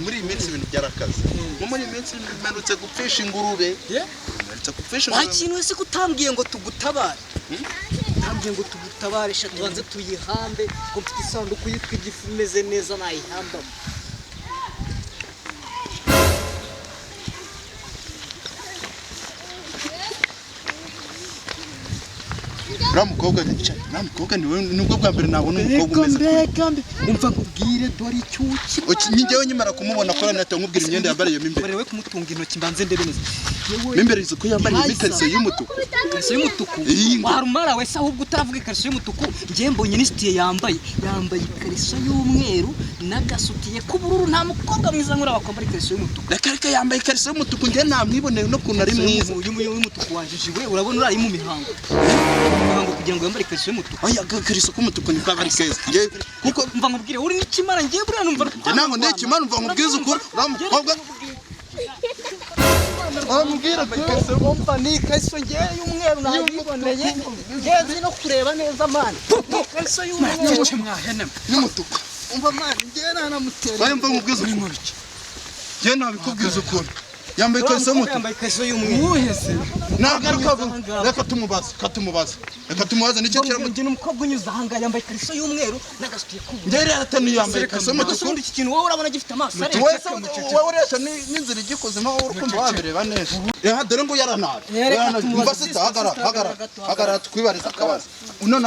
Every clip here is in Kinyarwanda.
muri iyi minsi ibintu byarakaze muri iyi minsi mperutse gupfisha ingurube mperutse gupfisha ingurube nta kintu wese kutambwiye ngo tugutabare tambwiye ngo tugutabare sha tubanze tuyihambe ngo mfite isanduku yitwa igifu imeze neza nayihambamo Ramukobwa niwe nubwo bwa mbere nabona umukobwa umeze kambe umva nkubwire dore icyuki njyewe nyimara kumubona ko ranata nkubwira imyenda yambariye mo imbere we kumutunga intoki mbanze ndebe neza imbere izo ko yambariye imikariso y'umutuku warumara wese ahubwo utavuga ikariso y'umutuku ngiye mbonye n'isitiye yambaye ikariso y'umweru n'agasutiye k'ubururu nta mukobwa mwiza nk'ura wakwambara ikariso y'umutuku reka yambaye ikariso y'umutuku ngiye namwiboneye no kuntu ari mwiza uyu y'umutuku wanjijiwe urabona uri mu mihango kugira ngo yambare ikariso y'umutuku oya ikariso k'umutuku ni bari keza kuko mva nkubwire uri n'ikimara ngiye buriya numva nango ndekimara umva nkubwiza ukuri ramukobwa amubwira ikariso umva ni ikariso ngiye y'umweru nabiboneye ngiye no kureba neza mani ikariso y'umweru n'umutuku umva mani ngiye nanamutera bari mva nkubwiza ukuri ngiye nabikubwiza ukuri yambaye ikariso y'umutuku yambaye ikariso y'umweru uhese nagaruka reka tumubaza nicyo kiramo ngiye n'umukobwa unyuze ahanga yambaye ikariso y'umweru n'agasutiye k'ubururu ngiye rero atanu yambaye ikariso y'umutuku iki kintu wowe urabona gifite amaso ari wowe uresha n'inzira igikoze naho urukumva wabireba neza dore ngo yaranabi umva sita hagara twibariza akabazo uno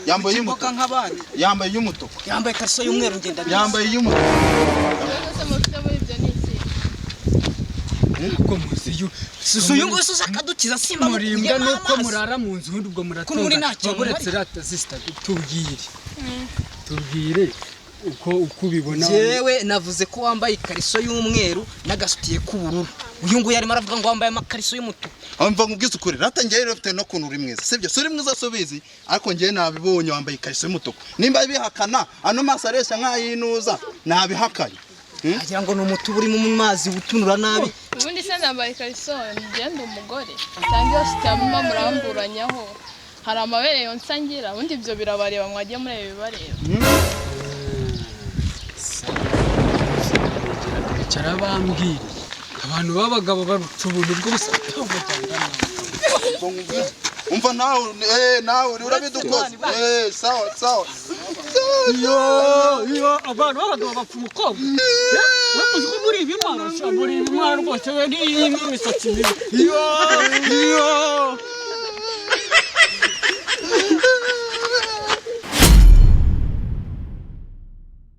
yambaye y'umutuku yambaye ikariso y'umweru ngenda yambaye y'umutuku uko muziyo suyu ngo suza kadukiza simba murimbwa nuko murara mu nzu hundi ubwo muratonda waburetse rata sister tubwire uko ubibona jewe navuze ko wambaye ikariso y'umweru n'agasutiye k'ubururu uyu nguyu arimo aravuga ngo wambaye amakariso y'umutuku amva nkubwiza ukuri rata ngiye rero mfite no kuntu uri mwiza sibyo suri mwiza sobizi ariko ngiye nabibonye wambaye ikariso y'umutuku nimba bihakana ano maso aresha nkayinuza nabihakanye agira ngo n'umutubu uri mu mazi utunura nabi ubundi se nambaye ikariso ngenda umugore asangiye sitamuma muramburanyaho hari amabere yonsa ngira ubundi ibyo birabareba mwagiye mureba bibareba cara bambwira abantu babagabo baruca ubuntu bw'ubusa umva nawe urabidukoze sawa iyo abantu babagabo bapfa umukobwa bavuze ko muri ibi mwana rwose we n'iyi misatsi mibi iyo